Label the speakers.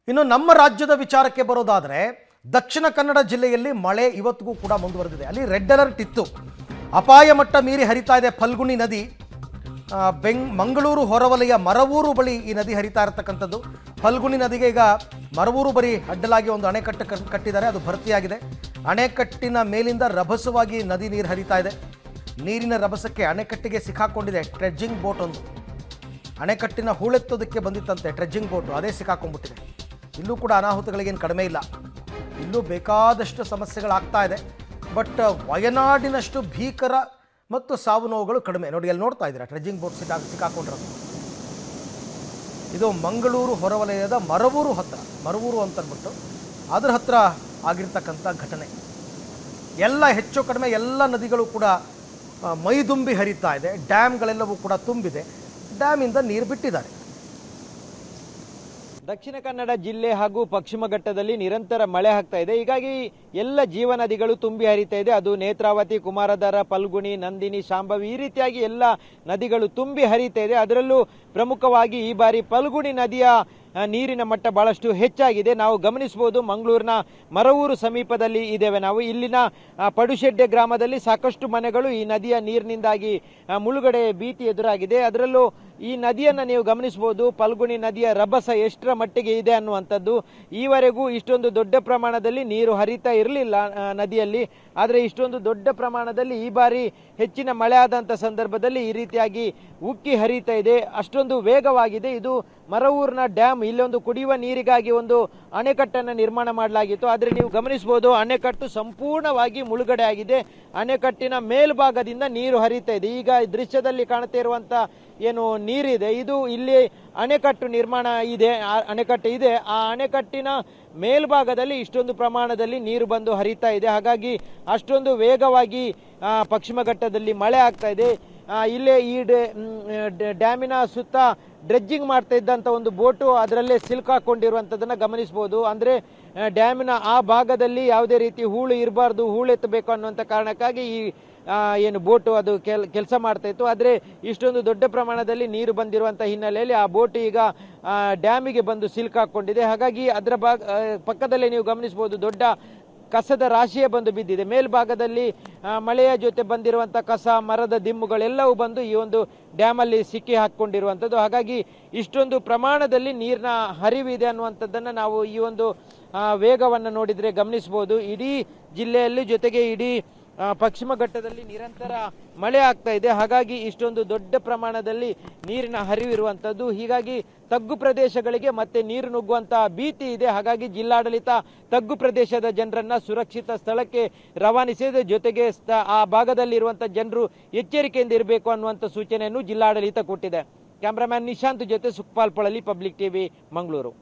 Speaker 1: ಇನ್ನು ನಮ್ಮ ರಾಜ್ಯದ ವಿಚಾರಕ್ಕೆ ಬರೋದಾದರೆ ದಕ್ಷಿಣ ಕನ್ನಡ ಜಿಲ್ಲೆಯಲ್ಲಿ ಮಳೆ ಇವತ್ತಿಗೂ ಕೂಡ ಮುಂದುವರೆದಿದೆ. ಅಲ್ಲಿ ರೆಡ್ ಅಲರ್ಟ್ ಇತ್ತು. ಅಪಾಯ ಮಟ್ಟ ಮೀರಿ ಹರಿತಾ ಇದೆ ಫಲ್ಗುಣಿ ನದಿ. ಮಂಗಳೂರು ಹೊರವಲಯ ಮರವೂರು ಬಳಿ ಈ ನದಿ ಹರಿತಾ ಇರತಕ್ಕಂಥದ್ದು. ಫಲ್ಗುಣಿ ನದಿಗೆ ಈಗ ಮರವೂರು ಬಳಿ ಅಡ್ಡಲಾಗಿ ಒಂದು ಅಣೆಕಟ್ಟು ಕಟ್ಟಿದ್ದಾರೆ, ಅದು ಭರ್ತಿಯಾಗಿದೆ. ಅಣೆಕಟ್ಟಿನ ಮೇಲಿಂದ ರಭಸವಾಗಿ ನದಿ ನೀರು ಹರಿತಾ ಇದೆ. ನೀರಿನ ರಭಸಕ್ಕೆ ಅಣೆಕಟ್ಟಿಗೆ ಸಿಕ್ಕಾಕೊಂಡಿದೆ ಟ್ರೆಡ್ಜಿಂಗ್ ಬೋಟ್ ಒಂದು. ಅಣೆಕಟ್ಟಿನ ಹೂಳೆತ್ತೋದಕ್ಕೆ ಬಂದಿತ್ತಂತೆ ಟ್ರೆಡ್ಜಿಂಗ್ ಬೋಟು, ಅದೇ ಸಿಕ್ಕಾಕೊಂಡ್ಬಿಟ್ಟಿದೆ. ಇಲ್ಲೂ ಕೂಡ ಅನಾಹುತಗಳಿಗೇನು ಕಡಿಮೆ ಇಲ್ಲ, ಇಲ್ಲೂ ಬೇಕಾದಷ್ಟು ಸಮಸ್ಯೆಗಳಾಗ್ತಾ ಇದೆ. ಬಟ್ ವಯನಾಡಿನಷ್ಟು ಭೀಕರ ಮತ್ತು ಸಾವು ನೋವುಗಳು ಕಡಿಮೆ. ನೋಡಿ, ಅಲ್ಲಿ ನೋಡ್ತಾ ಇದ್ದೀರಾ ಟ್ರೆಡ್ಜಿಂಗ್ ಬೋಟ್ ಸಿಕ್ಕಾಕೊಂಡಿರೋದು. ಇದು ಮಂಗಳೂರು ಹೊರವಲಯದ ಮರವೂರು ಹತ್ತಿರ, ಮರವೂರು ಅಂತಂದ್ಬಿಟ್ಟು ಅದ್ರ ಹತ್ತಿರ ಆಗಿರ್ತಕ್ಕಂಥ ಘಟನೆ. ಎಲ್ಲ ಹೆಚ್ಚು ಕಡಿಮೆ ಎಲ್ಲ ನದಿಗಳು ಕೂಡ ಮೈದುಂಬಿ ಹರಿತಾ ಇದೆ. ಡ್ಯಾಮ್ಗಳೆಲ್ಲವೂ ಕೂಡ ತುಂಬಿದೆ. ಡ್ಯಾಮಿಂದ ನೀರು ಬಿಟ್ಟಿದ್ದಾರೆ.
Speaker 2: ದಕ್ಷಿಣ ಕನ್ನಡ ಜಿಲ್ಲೆ ಹಾಗೂ ಪಶ್ಚಿಮ ಘಟ್ಟದಲ್ಲಿ ನಿರಂತರ ಮಳೆ ಆಗ್ತಾ ಇದೆ. ಹೀಗಾಗಿ ಎಲ್ಲ ಜೀವನದಿಗಳು ತುಂಬಿ ಹರಿತಾ ಇದೆ. ಅದು ನೇತ್ರಾವತಿ, ಕುಮಾರಧಾರ, ಫಲ್ಗುಣಿ, ನಂದಿನಿ, ಶಾಂಭವಿ, ಈ ರೀತಿಯಾಗಿ ಎಲ್ಲ ನದಿಗಳು ತುಂಬಿ ಹರಿತಾ ಇದೆ. ಅದರಲ್ಲೂ ಪ್ರಮುಖವಾಗಿ ಈ ಬಾರಿ ಫಲ್ಗುಣಿ ನದಿಯ ನೀರಿನ ಮಟ್ಟ ಬಹಳಷ್ಟು ಹೆಚ್ಚಾಗಿದೆ. ನಾವು ಗಮನಿಸಬಹುದು, ಮಂಗಳೂರಿನ ಮರವೂರು ಸಮೀಪದಲ್ಲಿ ಇದ್ದೇವೆ ನಾವು. ಇಲ್ಲಿನ ಪಡುಶೆಡ್ಡೆ ಗ್ರಾಮದಲ್ಲಿ ಸಾಕಷ್ಟು ಮನೆಗಳು ಈ ನದಿಯ ನೀರಿನಿಂದಾಗಿ ಮುಳುಗಡೆ ಭೀತಿ ಎದುರಾಗಿದೆ. ಅದರಲ್ಲೂ ಈ ನದಿಯನ್ನು ನೀವು ಗಮನಿಸಬಹುದು, ಫಲ್ಗುಣಿ ನದಿಯ ರಭಸ ಎಷ್ಟರ ಮಟ್ಟಿಗೆ ಇದೆ ಅನ್ನುವಂಥದ್ದು. ಈವರೆಗೂ ಇಷ್ಟೊಂದು ದೊಡ್ಡ ಪ್ರಮಾಣದಲ್ಲಿ ನೀರು ಹರಿತಾ ಇರಲಿಲ್ಲ ನದಿಯಲ್ಲಿ. ಆದರೆ ಇಷ್ಟೊಂದು ದೊಡ್ಡ ಪ್ರಮಾಣದಲ್ಲಿ ಈ ಬಾರಿ ಹೆಚ್ಚಿನ ಮಳೆ ಆದಂಥ ಸಂದರ್ಭದಲ್ಲಿ ಈ ರೀತಿಯಾಗಿ ಉಕ್ಕಿ ಹರಿತಾ ಇದೆ. ಅಷ್ಟೊಂದು ವೇಗವಾಗಿದೆ. ಇದು ಮರವೂರಿನ ಡ್ಯಾಮ್. ಇಲ್ಲೊಂದು ಕುಡಿಯುವ ನೀರಿಗಾಗಿ ಒಂದು ಅಣೆಕಟ್ಟನ್ನು ನಿರ್ಮಾಣ ಮಾಡಲಾಗಿತ್ತು. ಆದರೆ ನೀವು ಗಮನಿಸಬಹುದು, ಅಣೆಕಟ್ಟು ಸಂಪೂರ್ಣವಾಗಿ ಮುಳುಗಡೆ ಆಗಿದೆ. ಅಣೆಕಟ್ಟಿನ ಮೇಲ್ಭಾಗದಿಂದ ನೀರು ಹರಿತಾ ಇದೆ. ಈಗ ದೃಶ್ಯದಲ್ಲಿ ಕಾಣ್ತಾ ಇರುವಂತ ಏನು ನೀರಿದೆ, ಇದು ಇಲ್ಲಿ ಅಣೆಕಟ್ಟು ನಿರ್ಮಾಣ ಇದೆ, ಅಣೆಕಟ್ಟು ಇದೆ. ಆ ಅಣೆಕಟ್ಟಿನ ಮೇಲ್ಭಾಗದಲ್ಲಿ ಇಷ್ಟೊಂದು ಪ್ರಮಾಣದಲ್ಲಿ ನೀರು ಬಂದು ಹರಿತಾ ಇದೆ. ಹಾಗಾಗಿ ಅಷ್ಟೊಂದು ವೇಗವಾಗಿ ಪಶ್ಚಿಮ ಘಟ್ಟದಲ್ಲಿ ಮಳೆ ಆಗ್ತಾ ಇದೆ. ಇಲ್ಲೇ ಈ ಡ್ಯಾಮಿನ ಸುತ್ತ ಡ್ರೆಡ್ಜಿಂಗ್ ಮಾಡ್ತಾ ಇದ್ದಂಥ ಒಂದು ಬೋಟು ಅದರಲ್ಲೇ ಸಿಲುಕಾಕೊಂಡಿರುವಂಥದ್ದನ್ನು ಗಮನಿಸಬಹುದು. ಅಂದರೆ ಡ್ಯಾಮಿನ ಆ ಭಾಗದಲ್ಲಿ ಯಾವುದೇ ರೀತಿ ಹೂಳು ಇರಬಾರ್ದು, ಹೂಳೆತ್ತಬೇಕು ಅನ್ನುವಂಥ ಕಾರಣಕ್ಕಾಗಿ ಈ ಏನು ಬೋಟು ಅದು ಕೆಲಸ ಮಾಡ್ತಾ ಇತ್ತು. ಆದರೆ ಇಷ್ಟೊಂದು ದೊಡ್ಡ ಪ್ರಮಾಣದಲ್ಲಿ ನೀರು ಬಂದಿರುವಂಥ ಹಿನ್ನೆಲೆಯಲ್ಲಿ ಆ ಬೋಟ್ ಈಗ ಡ್ಯಾಮಿಗೆ ಬಂದು ಸಿಲುಕಾಕೊಂಡಿದೆ. ಹಾಗಾಗಿ ಅದರ ಪಕ್ಕದಲ್ಲೇ ನೀವು ಗಮನಿಸಬಹುದು, ದೊಡ್ಡ ಕಸದ ರಾಶಿಯೇ ಬಂದು ಬಿದ್ದಿದೆ. ಮೇಲ್ಭಾಗದಲ್ಲಿ ಮಳೆಯ ಜೊತೆ ಬಂದಿರುವಂಥ ಕಸ, ಮರದ ದಿಮ್ಮುಗಳೆಲ್ಲವೂ ಬಂದು ಈ ಒಂದು ಡ್ಯಾಮಲ್ಲಿ ಸಿಕ್ಕಿ ಹಾಕ್ಕೊಂಡಿರುವಂಥದ್ದು. ಹಾಗಾಗಿ ಇಷ್ಟೊಂದು ಪ್ರಮಾಣದಲ್ಲಿ ನೀರಿನ ಹರಿವಿದೆ ಅನ್ನುವಂಥದ್ದನ್ನು ನಾವು ಈ ಒಂದು ವೇಗವನ್ನು ನೋಡಿದರೆ ಗಮನಿಸಬಹುದು. ಇಡೀ ಜಿಲ್ಲೆಯಲ್ಲಿ ಜೊತೆಗೆ ಇಡೀ ಪಶ್ಚಿಮ ಘಟ್ಟದಲ್ಲಿ ನಿರಂತರ ಮಳೆ ಆಗ್ತಾ ಇದೆ. ಹಾಗಾಗಿ ಇಷ್ಟೊಂದು ದೊಡ್ಡ ಪ್ರಮಾಣದಲ್ಲಿ ನೀರಿನ ಹರಿವಿರುವಂಥದ್ದು. ಹೀಗಾಗಿ ತಗ್ಗು ಪ್ರದೇಶಗಳಿಗೆ ಮತ್ತೆ ನೀರು ನುಗ್ಗುವಂತಹ ಭೀತಿ ಇದೆ. ಹಾಗಾಗಿ ಜಿಲ್ಲಾಡಳಿತ ತಗ್ಗು ಪ್ರದೇಶದ ಜನರನ್ನ ಸುರಕ್ಷಿತ ಸ್ಥಳಕ್ಕೆ ರವಾನಿಸಿದೆ. ಜೊತೆಗೆ ಆ ಭಾಗದಲ್ಲಿರುವಂತಹ ಜನರು ಎಚ್ಚರಿಕೆಯಿಂದ ಇರಬೇಕು ಅನ್ನುವಂಥ ಸೂಚನೆಯನ್ನು ಜಿಲ್ಲಾಡಳಿತ ಕೊಟ್ಟಿದೆ. ಕ್ಯಾಮ್ರಾಮ್ಯಾನ್ ನಿಶಾಂತ್ ಜೊತೆ ಸುಖಪಾಲ್ ಪಳಲಿ, ಪಬ್ಲಿಕ್ ಟಿವಿ, ಮಂಗಳೂರು.